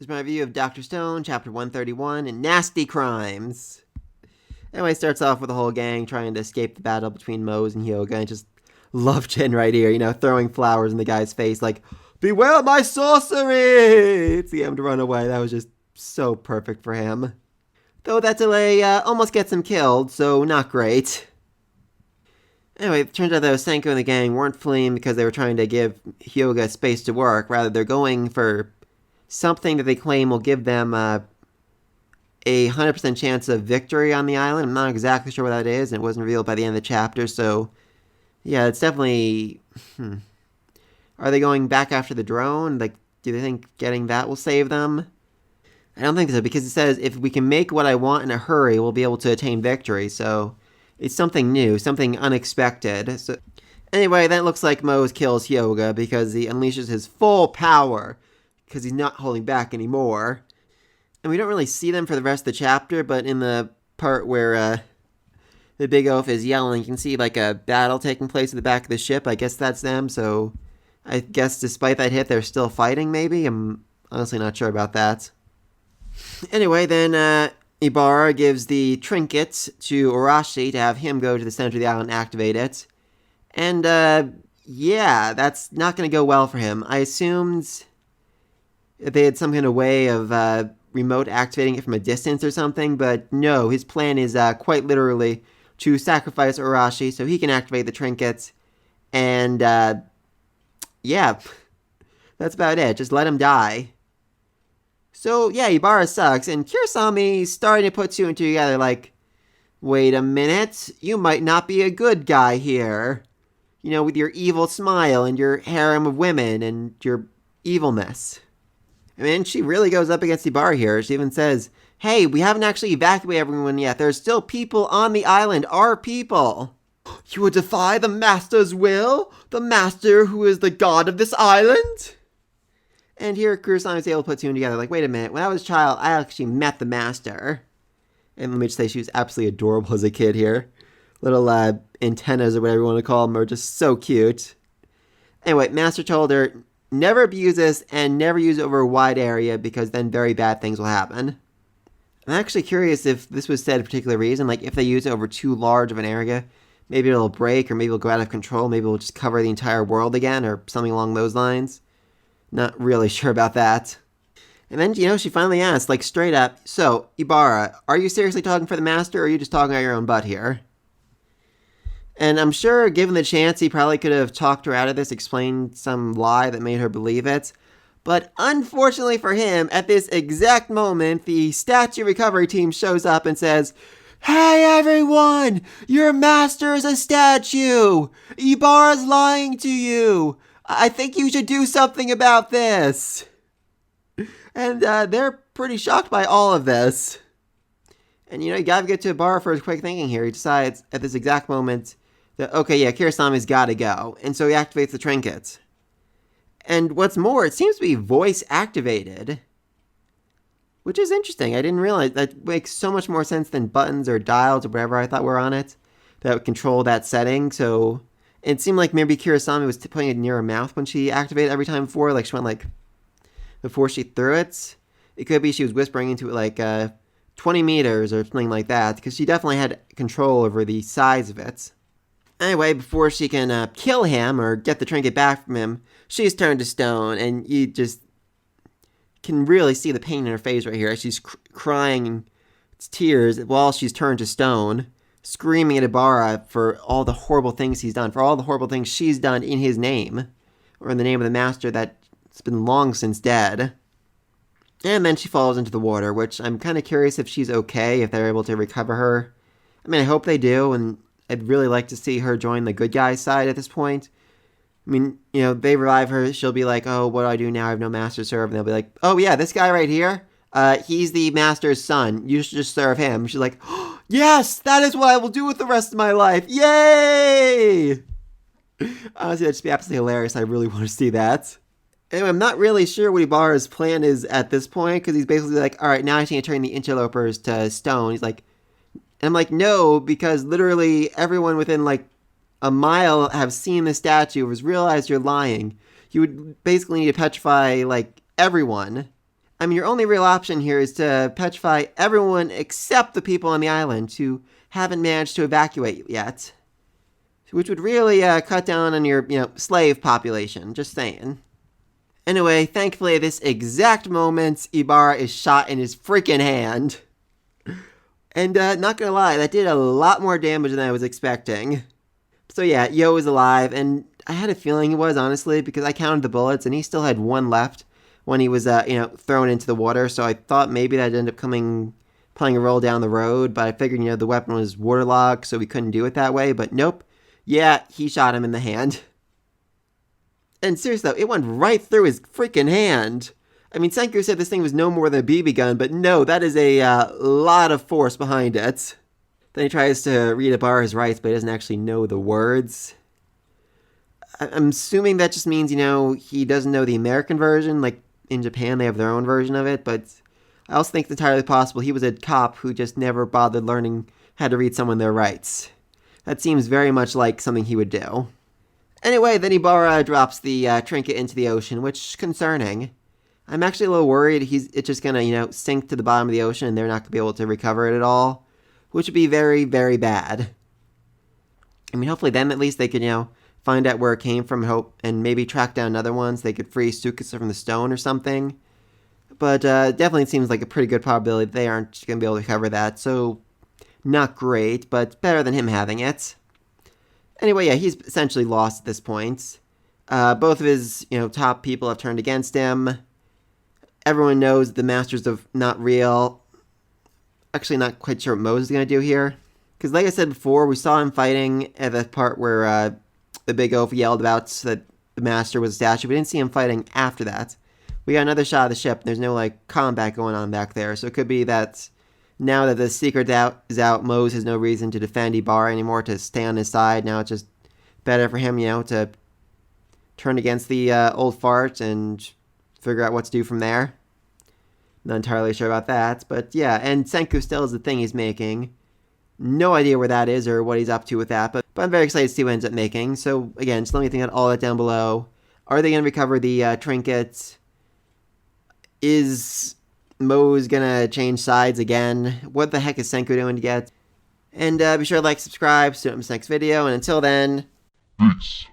is my review of Dr. Stone, Chapter 131, and Nasty Crimes. Anyway, starts off with the whole gang trying to escape the battle between Mose and Hyoga, and just love Jin right here, throwing flowers in the guy's face like, "Beware my sorcery!" To get him to run away. That was just so perfect for him. Though that delay almost gets him killed, so not great. Anyway, it turns out that Senko and the gang weren't fleeing because they were trying to give Hyoga space to work. Rather, they're going for something that they claim will give them a 100% chance of victory on the island. I'm not exactly sure what that is, and it wasn't revealed by the end of the chapter, so yeah, it's definitely... Are they going back after the drone? Like, do they think getting that will save them? I don't think so, because it says, if we can make what I want in a hurry, we'll be able to attain victory, so it's something new, something unexpected. So anyway, that looks like Mose kills Hyoga because he unleashes his full power, because he's not holding back anymore. And we don't really see them for the rest of the chapter, but in the part where the big oaf is yelling, you can see like a battle taking place at the back of the ship. I guess that's them, so I guess despite that hit, they're still fighting, maybe? I'm honestly not sure about that. Anyway, then Ibara gives the trinket to Arashi to have him go to the center of the island and activate it. And, yeah, that's not going to go well for him. I assumed they had some kind of way of remote activating it from a distance or something, but no, his plan is quite literally to sacrifice Arashi so he can activate the trinket. And, yeah, that's about it. Just let him die. So, yeah, Ibara sucks, and Kurosami's starting to put two and two together, like, wait a minute, you might not be a good guy here. With your evil smile and your harem of women and your evilness. I mean, she really goes up against Ibara here. She even says, hey, we haven't actually evacuated everyone yet. There's still people on the island, our people. You would defy the master's will? The master who is the god of this island? And here, Kurosami is able to put two and together. Like, wait a minute. When I was a child, I actually met the master. And let me just say, she was absolutely adorable as a kid here. Little antennas or whatever you want to call them are just so cute. Anyway, master told her, never abuse this and never use it over a wide area because then very bad things will happen. I'm actually curious if this was said for a particular reason. Like, if they use it over too large of an area, maybe it'll break or maybe it'll go out of control. Maybe it'll just cover the entire world again or something along those lines. Not really sure about that. And then, she finally asked, like, straight up, so, Ibara, are you seriously talking for the master, or are you just talking out your own butt here? And I'm sure, given the chance, he probably could have talked her out of this, explained some lie that made her believe it. But unfortunately for him, at this exact moment, the statue recovery team shows up and says, hey, everyone! Your master is a statue! Ibara's lying to you! I think you should do something about this. And they're pretty shocked by all of this. And, you gotta get to Ibara for his quick thinking here. He decides at this exact moment that, okay, yeah, Kurosami's gotta go. And so he activates the trinket. And what's more, it seems to be voice activated. Which is interesting. I didn't realize that makes so much more sense than buttons or dials or whatever I thought were on it that would control that setting. So it seemed like maybe Kurosami was putting it near her mouth when she activated every time before. Like, she went, like, before she threw it. It could be she was whispering into it, like, 20 meters or something like that. Because she definitely had control over the size of it. Anyway, before she can kill him or get the trinket back from him, she's turned to stone. And you just can really see the pain in her face right here. As she's crying tears while she's turned to stone. Screaming at Ibara for all the horrible things he's done, for all the horrible things she's done in his name, or in the name of the master that's been long since dead. And then she falls into the water, which I'm kind of curious if she's okay, if they're able to recover her. I mean, I hope they do, and I'd really like to see her join the good guy's side at this point. I mean, they revive her, she'll be like, oh, what do I do now? I have no master to serve. And they'll be like, oh yeah, this guy right here, he's the master's son. You should just serve him. She's like, oh, yes, that is what I will do with the rest of my life. Yay! Honestly, that'd just be absolutely hilarious. I really want to see that. Anyway, I'm not really sure what Ibara's plan is at this point, because he's basically like, all right, now I need to turn the interlopers to stone. He's like, and I'm like, no, because literally everyone within like a mile have seen the statue, has realized you're lying. You would basically need to petrify like everyone. I mean, your only real option here is to petrify everyone except the people on the island who haven't managed to evacuate yet. Which would really cut down on your, slave population. Just saying. Anyway, thankfully, at this exact moment, Ibara is shot in his freaking hand. And not gonna lie, that did a lot more damage than I was expecting. So yeah, Yo is alive, and I had a feeling he was, honestly, because I counted the bullets, and he still had one left when he was, thrown into the water. So I thought maybe that ended up playing a role down the road, but I figured, the weapon was waterlogged, so we couldn't do it that way. But nope. Yeah, he shot him in the hand. And seriously, though, it went right through his freaking hand. I mean, Senku said this thing was no more than a BB gun, but no, that is a lot of force behind it. Then he tries to read Ibara's rights, but he doesn't actually know the words. I'm assuming that just means, he doesn't know the American version. Like, in Japan, they have their own version of it, but I also think it's entirely possible he was a cop who just never bothered learning how to read someone their rights. That seems very much like something he would do. Anyway, then Ibara drops the trinket into the ocean, which is concerning. I'm actually a little worried it's just gonna, sink to the bottom of the ocean and they're not gonna be able to recover it at all, which would be very, very bad. I mean, hopefully then at least they could, find out where it came from, and maybe track down other ones. They could free Tsukasa from the stone or something. But definitely it seems like a pretty good probability that they aren't gonna be able to recover that, so not great, but better than him having it. Anyway, yeah, he's essentially lost at this point. Both of his, top people have turned against him. Everyone knows the Masters of not real. Actually, not quite sure what Mose is going to do here. Because like I said before, we saw him fighting at the part where the big oaf yelled about that the Master was a statue. We didn't see him fighting after that. We got another shot of the ship. There's no, combat going on back there. So it could be that now that the secret is out, Mose has no reason to defend Ibara anymore, to stay on his side. Now it's just better for him, to turn against the old fart and figure out what to do from there. Not entirely sure about that, but yeah, and Senku still is the thing he's making. No idea where that is or what he's up to with that, but I'm very excited to see what he ends up making. So again, just let me think about all that down below. Are they going to recover the trinket? Is Mo's gonna change sides again? What the heck is Senku doing to get? And be sure to like, subscribe, so you don't miss the next video, and until then, peace.